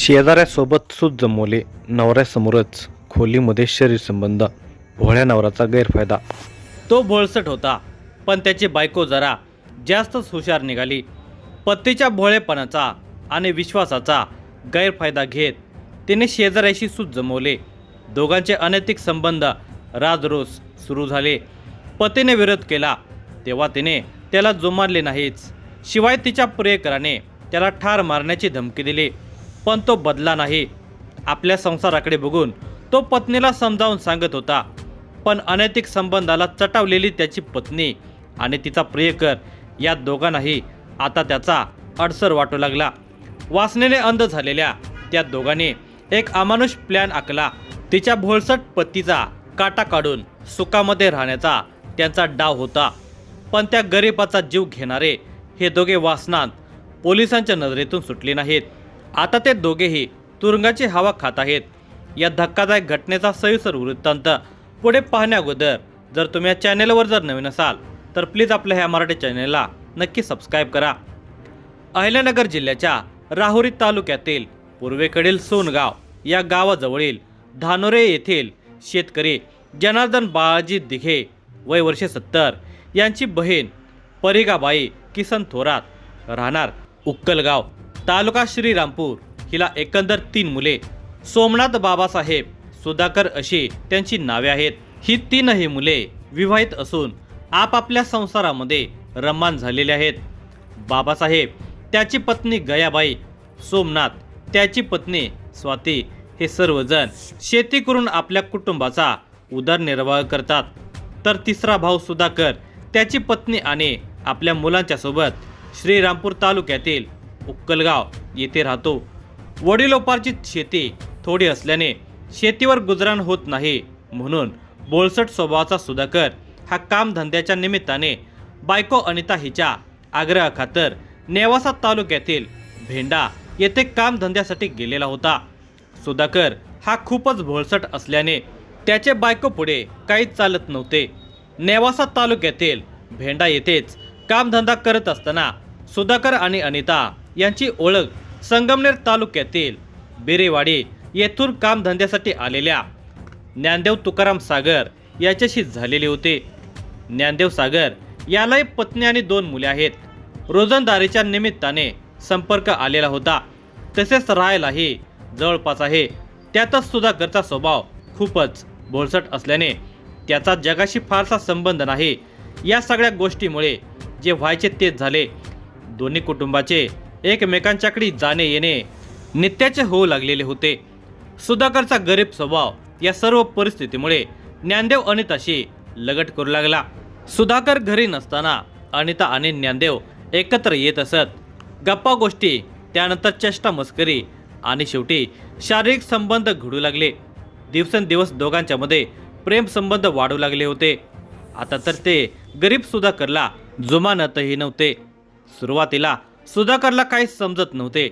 शेजाऱ्यासोबत सूत जमवले, नवऱ्यासमोरच खोलीमध्ये शरीर संबंध, भोळ्या नवऱ्याचा गैरफायदा. तो भोळसट होता, पण त्याची बायको जरा जास्तच हुशार निघाली. पत्नीच्या भोळेपणाचा आणि विश्वासाचा गैरफायदा घेत तिने शेजाऱ्याशी सूत जमवले. दोघांचे अनैतिक संबंध राजरोस सुरू झाले. पतीने विरोध केला तेव्हा तिने त्याला जुमानले नाहीच, शिवाय तिच्या प्रियकराने त्याला ठार मारण्याची धमकी दिली, पण तो बदला नाही. आपल्या संसाराकडे बघून तो पत्नीला समजावून सांगत होता, पण अनैतिक संबंधाला चटावलेली त्याची पत्नी आणि तिचा प्रियकर या दोघांनाही आता त्याचा अडसर वाटू लागला. वासनेने अंध झालेल्या त्या दोघांनी एक अमानुष प्लॅन आखला. तिच्या भोळसट पतीचा काटा काढून सुखामध्ये राहण्याचा त्यांचा डाव होता. पण त्या गरीबाचा जीव घेणारे हे दोघे वासनात पोलिसांच्या नजरेतून सुटले नाहीत. आता ते दोघेही तुरुंगाची हवा खात आहेत. या धक्कादायक घटनेचा सविस्तर वृत्तांत पुढे पाहण्याअगोदर जर तुम्ही या चॅनेलवर जर नवीन असाल तर प्लीज आपल्या ह्या मराठी चॅनेलला नक्की सबस्क्राईब करा. अहिल्यानगर जिल्ह्याच्या राहुरी तालुक्यातील पूर्वेकडील सोनगाव या गावाजवळील धानोरे येथील शेतकरी जनार्दन बाळाजी दिघे वय वर्षे 70 यांची बहीण परिगाबाई किसन थोरात, राहणार उक्कलगाव, तालुका श्रीरामपूर, हिला एकंदर 3 मुले. सोमनाथ बाबासाहेब सुधाकर अशी त्यांची नावे आहेत. ही 3ही मुले विवाहित असून आपापल्या संसारामध्ये रममाण झालेले आहेत. बाबासाहेब, त्याची पत्नी गयाबाई, सोमनाथ, त्याची पत्नी स्वाती हे सर्वजण शेती करून आपल्या कुटुंबाचा उदरनिर्वाह करतात. तर तिसरा भाऊ सुधाकर, त्याची पत्नी आणि आपल्या मुलांच्या सोबत श्रीरामपूर तालुक्यातील उक्कलगाव येथे राहतो. वडिलोपार्जित शेती थोडी असल्याने शेतीवर गुजराण होत नाही, म्हणून बोळसट स्वभावाचा सुधाकर हा कामधंद्याच्या निमित्ताने बायको अनिता हिच्या आग्रहाखातर नेवासा तालुक्यातील भेंडा येथे कामधंद्यासाठी गेलेला होता. सुधाकर हा खूपच भोळसट असल्याने त्याचे बायको पुढे काहीच चालत नव्हते. नेवासा तालुक्यातील भेंडा येथेच कामधंदा करत असताना सुधाकर आणि अनिता यांची ओळख संगमनेर तालुक्यातील बिरेवाडी येथून कामधंद्यासाठी आलेल्या ज्ञानदेव तुकाराम सागर याच्याशी झालेले होते. ज्ञानदेव सागर यालाही पत्नी आणि 2 मुले आहेत. रोजंदारीच्या निमित्ताने संपर्क आलेला होता, तसेच राहायलाही जवळपास आहे. त्यातच सुधाकरचा स्वभाव खूपच भोळसट असल्याने त्याचा जगाशी फारसा संबंध नाही. या सगळ्या गोष्टीमुळे जे व्हायचे तेच झाले. दोन्ही कुटुंबाचे एकमेकांच्याकडे जाणे येणे नित्याचे होऊ लागलेले होते. सुधाकरचा गरीब स्वभाव या सर्व परिस्थितीमुळे ज्ञानदेव अनिताशी लगट करू लागला. सुधाकर घरी नसताना अनिता आणि ज्ञानदेव एकत्र येत असत. गप्पा गोष्टी, त्यानंतर चेष्टा मस्करी आणि शेवटी शारीरिक संबंध घडू लागले. दिवसेंदिवस दोघांच्यामध्ये प्रेम संबंध वाढू लागले होते. आता तर ते गरीब सुधाकरला जुमानतही नव्हते. सुरुवातीला सुधाकरला काही समजत नव्हते.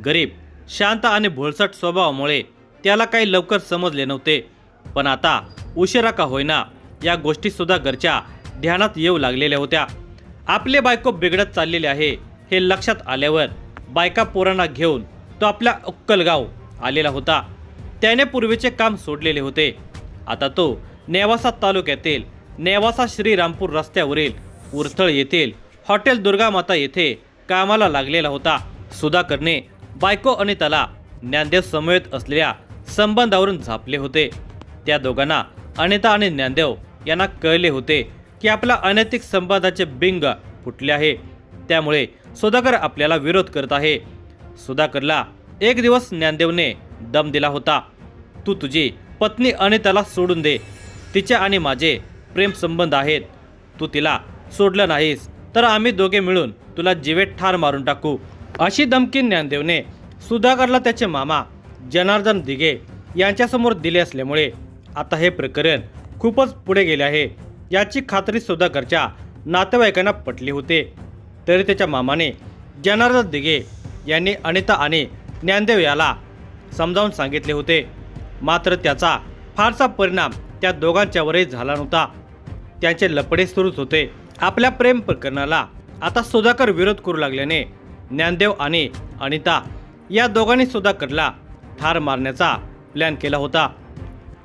गरीब, शांत आणि भोळसट स्वभावामुळे त्याला काही लवकर समजले नव्हते. पण आता उशिरा का होईना या गोष्टी सुधाकरच्या ध्यानात येऊ लागलेल्या होत्या. आपले बायको बिघडत चाललेले आहे हे लक्षात आल्यावर बायका पोरांना घेऊन तो आपल्या उक्कलगाव आलेला होता. त्याने पूर्वीचे काम सोडलेले होते. आता तो नेवासा तालुक्यातील नेवासा श्रीरामपूर रस्त्यावरील उरथळ येथील हॉटेल दुर्गामाता येथे कामाला लागलेला होता. सुधाकरने बायको अनिताला ज्ञानदेव समवेत असलेल्या संबंधावरून झापले होते. त्या दोघांना अनिता आणि ज्ञानदेव यांना कळले होते की आपल्या अनैतिक संबंधाचे बिंग फुटले आहे. त्यामुळे सुधाकर आपल्याला विरोध करत आहे. सुधाकरला एक दिवस ज्ञानदेवने दम दिला होता. तू तुझी पत्नी अनिताला सोडून दे. तिचे आणि माझे प्रेम संबंध आहेत. तू तिला सोडलं नाहीस तर आम्ही दोघे मिळून तुला जीवेत ठार मारून टाकू, अशी धमकी ज्ञानदेवने सुधाकरला त्याचे मामा जनार्दन दिघे यांच्यासमोर दिले असल्यामुळे आता हे प्रकरण खूपच पुढे गेले आहे याची खात्री सुधाकरच्या नातेवाईकांना पटली होते. तरी त्याच्या मामाने जनार्दन दिघे यांनी अनिता आणि ज्ञानदेव याला समजावून सांगितले होते. मात्र त्याचा फारसा परिणाम त्या दोघांच्यावरही झाला नव्हता. त्यांचे लपडे सुरूच होते. आपल्या प्रेम प्रकरणाला आता सुधाकर विरोध करू लागल्याने ज्ञानदेव आणि अनिता या दोघांनी सुधाकरला ठार मारण्याचा प्लॅन केला होता.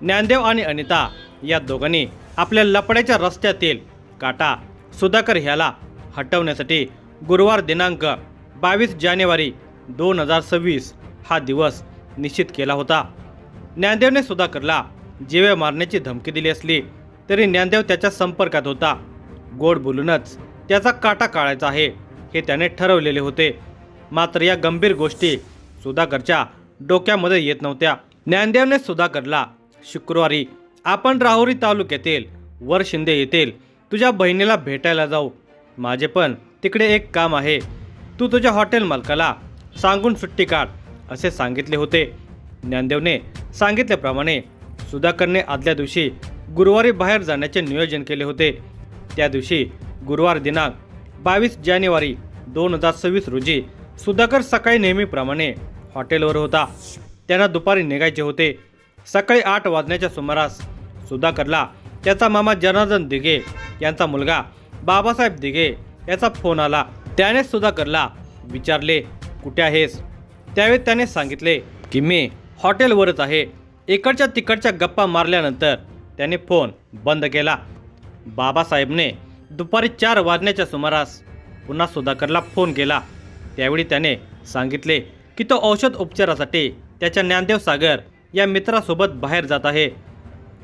ज्ञानदेव आणि अनिता या दोघांनी आपल्या लपड्याच्या रस्त्यातील काटा सुधाकर ह्याला हटवण्यासाठी गुरुवार दिनांक 22 जानेवारी 2026 हा दिवस निश्चित केला होता. ज्ञानदेवने सुधाकरला जीवे मारण्याची धमकी दिली असली तरी ज्ञानदेव त्याच्या संपर्कात होता. गोड बोलूनच त्याचा काटा काढायचा आहे हे त्याने ठरवलेले होते. मात्र या गंभीर गोष्टी सुधाकरच्या डोक्यामध्ये येत नव्हत्या. ज्ञानदेवने सुधाकरला शुक्रवारी आपण राहुरी तालुक्यातील वरशिंदे येथील तुझ्या बहिणीला भेटायला जाऊ, माझे पण तिकडे एक काम आहे, तू तुझ्या हॉटेल मालकाला सांगून सुट्टी काढ असे सांगितले होते. ज्ञानदेवने सांगितल्याप्रमाणे सुधाकरने आदल्या दिवशी गुरुवारी बाहेर जाण्याचे नियोजन केले होते. त्या दिवशी गुरुवार दिनांक 22 जानेवारी 2026 रोजी सुधाकर सकाळी नेहमीप्रमाणे हॉटेलवर होता. त्यांना दुपारी निघायचे होते. सकाळी 8 वाजण्याच्या सुमारास सुधाकरला त्याचा मामा जनार्दन दिघे यांचा मुलगा बाबासाहेब दिघे याचा फोन आला. त्याने सुधाकरला विचारले, कुठे आहेस? त्यावेळी त्याने सांगितले की मी हॉटेलवरच आहे. इकडच्या तिकडच्या गप्पा मारल्यानंतर त्याने फोन बंद केला. बाबासाहेबने दुपारी 4 वाजण्याच्या सुमारास पुन्हा सुधाकरला फोन केला. त्यावेळी त्याने सांगितले की तो औषध उपचारासाठी त्याच्या ज्ञानदेव सागर या मित्रासोबत बाहेर जात आहे.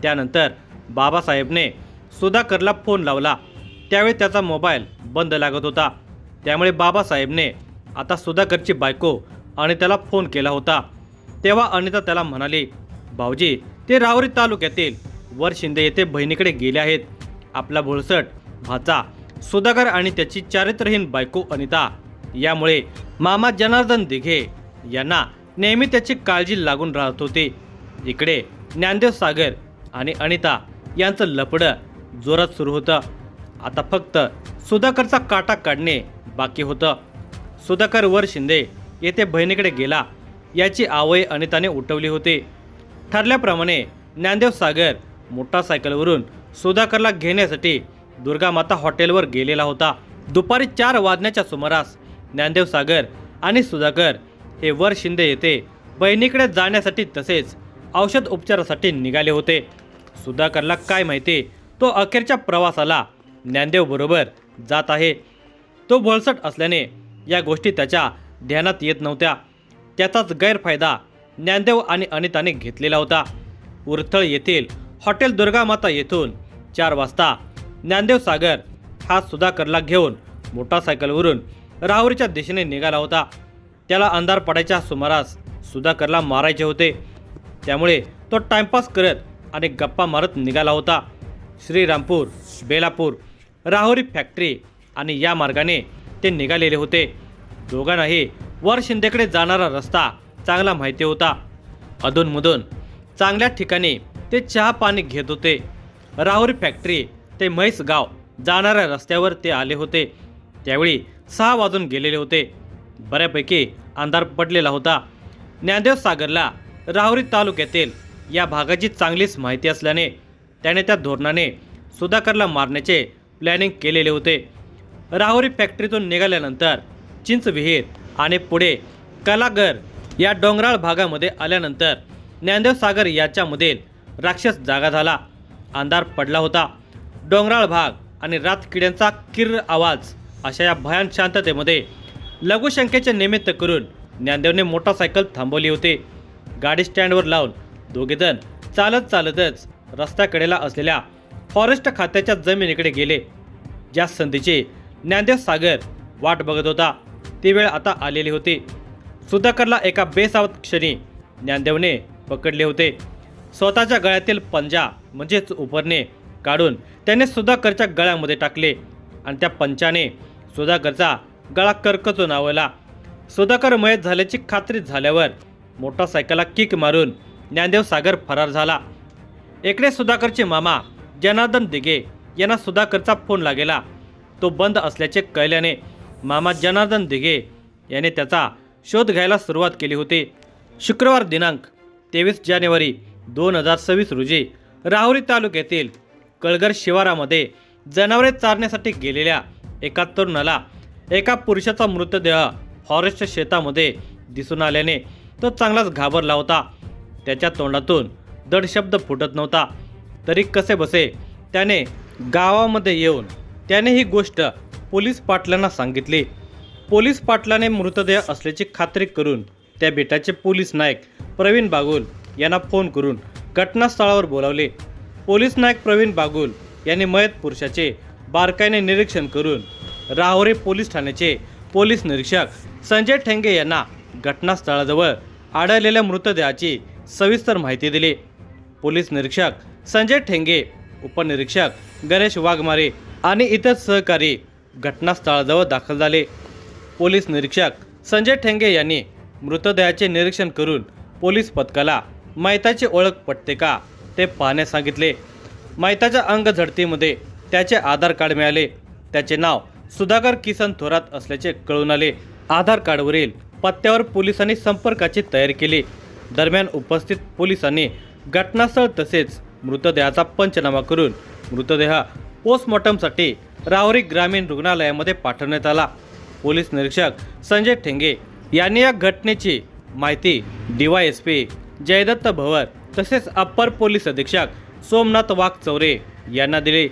त्यानंतर बाबासाहेबने सुधाकरला फोन लावला. त्यावेळी त्याचा मोबाईल बंद लागत होता. त्यामुळे बाबासाहेबने आता सुधाकरची बायको अनिताला फोन केला होता. तेव्हा अनिता त्याला म्हणाली, भाऊजी ते राहुरी तालुक्यातील वरशिंदे येथे बहिणीकडे गेले आहेत. आपला भोळसट भाचा सुधाकर आणि त्याची चारित्र्यहीन बायको अनिता यामुळे मामा जनार्दन दिघे यांना नेहमी त्याची काळजी लागून राहत होती. इकडे ज्ञानदेव सागर आणि अनिता यांचं लफडं जोरात सुरू होतं. आता फक्त सुधाकरचा काटा काढणे बाकी होतं. सुधाकर वरशिंदे येथे बहिणीकडे गेला याची आवय अनिताने उठवली होती. ठरल्याप्रमाणे ज्ञानदेव सागर मोटारसायकलवरून सुधाकरला घेण्यासाठी दुर्गामाता हॉटेलवर गेलेला होता. दुपारी 4 वाजण्याच्या सुमारास ज्ञानदेव सागर आणि सुधाकर हे वरशिंदे येथे बहिणीकडे जाण्यासाठी तसेच औषध उपचारासाठी निघाले होते. सुधाकरला काय माहिती, तो अखेरच्या प्रवासाला ज्ञानदेव बरोबर जात आहे. तो भोळसट असल्याने या गोष्टी त्याच्या ध्यानात येत नव्हत्या. त्याचाच गैरफायदा ज्ञानदेव आणि अनिताने घेतलेला होता. उरथळ येथील हॉटेल दुर्गामाता येथून 4 वाजता ज्ञानदेव सागर हा सुधाकरला घेऊन मोटारसायकलवरून राहुरीच्या दिशेने निघाला होता. त्याला अंधार पडायच्या सुमारास सुधाकरला मारायचे होते. त्यामुळे तो टाइमपास करत आणि गप्पा मारत निघाला होता. श्रीरामपूर, बेलापूर, राहुरी फॅक्टरी आणि या मार्गाने ते निघालेले होते. दोघांनाही वरशिंदेकडे जाणारा रस्ता चांगला माहिती होता. अधूनमधून चांगल्या ठिकाणी ते चहा पाणी घेत होते. राहुरी फॅक्टरी ते म्हैसगाव जाणाऱ्या रस्त्यावर ते आले होते. त्यावेळी 6 वाजून गेलेले होते. बऱ्यापैकी अंधार पडलेला होता. ज्ञानदेव सागरला राहुरी तालुक्यातील या भागाची चांगलीच माहिती असल्याने त्याने त्या धोरणाने सुधाकरला मारण्याचे प्लॅनिंग केलेले होते. राहुरी फॅक्टरीतून निघाल्यानंतर चिंचविहीर आणि पुढे कलागर या डोंगराळ भागामध्ये आल्यानंतर ज्ञानदेव सागर याच्यामधील राक्षस जागा झाला. अंधार पडला होता. डोंगराळ भाग आणि रातकिड्यांचा किर्र आवाज अशा या भयान शांततेमध्ये लघुशंकेचे निमित्त करून ज्ञानदेवने मोटारसायकल थांबवली होती. गाडी स्टँडवर लावून दोघेजण चालतच रस्त्याकडेला असलेल्या फॉरेस्ट खात्याच्या जमिनीकडे गेले. ज्या संधीची ज्ञानदेव सागर वाट बघत होता ती वेळ आता आलेली होती. सुधाकरला एका बेसावध क्षणी ज्ञानदेवने पकडले होते. स्वतःच्या गळ्यातील पंजा म्हणजेच उपरणे काढून त्याने सुधाकरच्या गळ्यामध्ये टाकले आणि त्या पंचाने सुधाकरचा गळा कर्कचून आवळला. सुधाकर मयत झाल्याची खात्री झाल्यावर मोटारसायकलला किक मारून ज्ञानदेव सागर फरार झाला. इकडे सुधाकरचे मामा जनार्दन दिघे यांना सुधाकरचा फोन लागेला. तो बंद असल्याचे कळल्याने मामा जनार्दन दिघे याने त्याचा शोध घ्यायला सुरुवात केली होती. शुक्रवार दिनांक 23 जानेवारी 2026 रोजी राहुरी तालुक्यातील कळगर शिवारामध्ये जनावरे चारण्यासाठी गेलेल्या एका तरुणाला एका पुरुषाचा मृतदेह फॉरेस्ट शेतामध्ये दिसून आल्याने तो चांगलाच घाबरला होता. त्याच्या तोंडातून दड शब्द फुटत नव्हता. तरी कसे बसे त्याने गावामध्ये येऊन त्याने ही गोष्ट पोलीस पाटलांना सांगितली. पोलीस पाटलाने मृतदेह असल्याची खात्री करून त्या बेटाचे पोलीस नायक प्रवीण बागुल यांना फोन करून घटनास्थळावर बोलावले. पोलीस नायक प्रवीण बागुल यांनी मयत पुरुषाचे बारकाईने निरीक्षण करून राहुरी पोलीस ठाण्याचे पोलीस निरीक्षक संजय ठेंगे यांना घटनास्थळाजवळ आढळलेल्या मृतदेहाची सविस्तर माहिती दिली. पोलीस निरीक्षक संजय ठेंगे, उपनिरीक्षक गणेश वाघमारे आणि इतर सहकारी घटनास्थळाजवळ दाखल झाले. पोलीस निरीक्षक संजय ठेंगे यांनी मृतदेहाचे निरीक्षण करून पोलीस पथकाला मयताची ओळख पटते का ते पाहण्यास सांगितले. मयताच्या अंग झडतीमध्ये त्याचे आधार कार्ड मिळाले. त्याचे नाव सुधाकर किसन थोरात असल्याचे कळून आले. आधार कार्डवरील पत्त्यावर पोलिसांनी संपर्काची तयारी केली. दरम्यान उपस्थित पोलिसांनी घटनास्थळ तसेच मृतदेहाचा पंचनामा करून मृतदेह पोस्टमॉर्टमसाठी राहुरी ग्रामीण रुग्णालयामध्ये पाठवण्यात आला. पोलीस निरीक्षक संजय ठेंगे यांनी या घटनेची माहिती DYSP जयदत्त भवर तसेच अप्पर पोलीस अधीक्षक सोमनाथ वाघचौरे यांना दिले.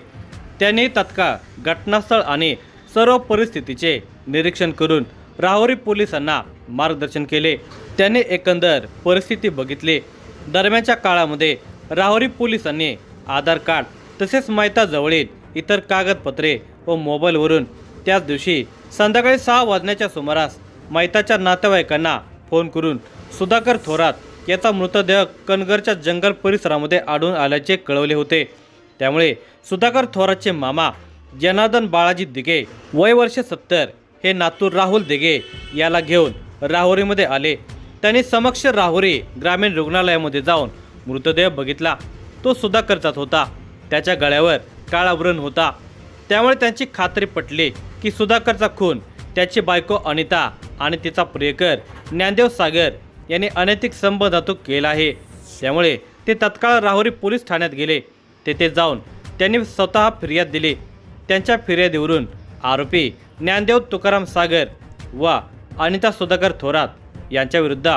त्यांनी तत्काळ घटनास्थळ आणि सर्व परिस्थितीचे निरीक्षण करून राहुरी पोलिसांना मार्गदर्शन केले. त्यांनी एकंदर परिस्थिती बघितली. दरम्यानच्या काळामध्ये राहुरी पोलिसांनी आधार कार्ड तसेच मयताजवळील इतर कागदपत्रे व मोबाईलवरून त्याच दिवशी संध्याकाळी 6 वाजण्याच्या सुमारास मयताच्या नातेवाईकांना फोन करून सुधाकर थोरात याचा मृतदेह कनगरच्या जंगल परिसरामध्ये आढळून आल्याचे कळवले होते. त्यामुळे सुधाकर थोरातचे मामा जनार्दन बाळाजी दिघे वय वर्ष 70 हे नातू राहुल दिघे याला घेऊन राहुरीमध्ये आले. त्यांनी समक्ष राहुरी ग्रामीण रुग्णालयामध्ये जाऊन मृतदेह बघितला. तो सुधाकरचाच होता. त्याच्या गळ्यावर काळावरण होता. त्यामुळे त्यांची खात्री पटली की सुधाकरचा खून त्याची बायको अनिता आणि तिचा प्रियकर ज्ञानदेव सागर यांनी अनैतिक संबंधातून केला आहे. त्यामुळे ते तत्काळ राहुरी पोलीस ठाण्यात गेले. तेथे जाऊन त्यांनी स्वतः फिर्याद दिली. त्यांच्या फिर्यादीवरून आरोपी ज्ञानदेव तुकाराम सागर व अनिता सुधाकर थोरात यांच्या विरुद्ध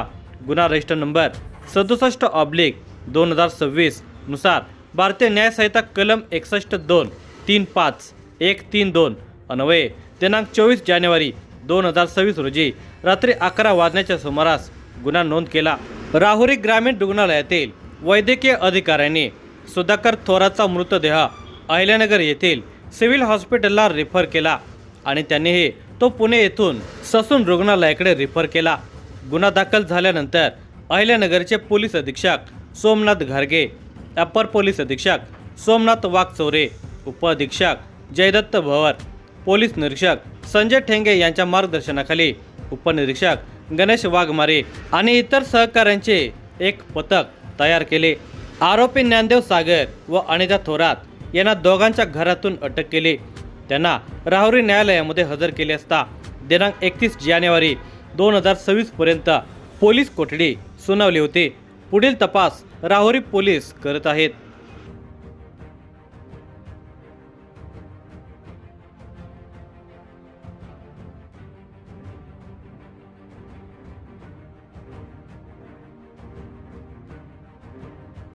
गुन्हा रजिस्टर नंबर 67/2026 नुसार भारतीय न्याय संहिता कलम 61(2)(35132 अन्वये दिनांक 24 जानेवारी 2026 रोजी रात्री 11 वाजण्याच्या सुमारास गुन्हा नोंद केला. राहुरी ग्रामीण रुग्णालयातील वैद्यकीय अधिकाऱ्यांनी सुधाकर थोरातचा मृतदेह अहिल्यानगर येथील सिव्हिल हॉस्पिटलला रेफर केला आणि त्यांनीही तो पुणे येथून ससून रुग्णालयाकडे रेफर केला. गुन्हा दाखल झाल्यानंतर अहिल्यानगरचे पोलीस अधीक्षक सोमनाथ घारगे, अप्पर पोलीस अधीक्षक सोमनाथ वाघचौरे, उपअधीक्षक जयदत्त भवर, पोलीस निरीक्षक संजय ठेंगे यांच्या मार्गदर्शनाखाली उपनिरीक्षक गणेश वाघमारे आणि इतर सहकाऱ्यांचे एक पथक तयार केले. आरोपी ज्ञानदेव सागर व अनिता थोरात यांना दोघांच्या घरातून अटक केली. त्यांना राहुरी न्यायालयामध्ये हजर केले असता दिनांक 31 जानेवारी 2026 पर्यंत पोलीस कोठडी सुनावली होती. पुढील तपास राहुरी पोलीस करत आहेत.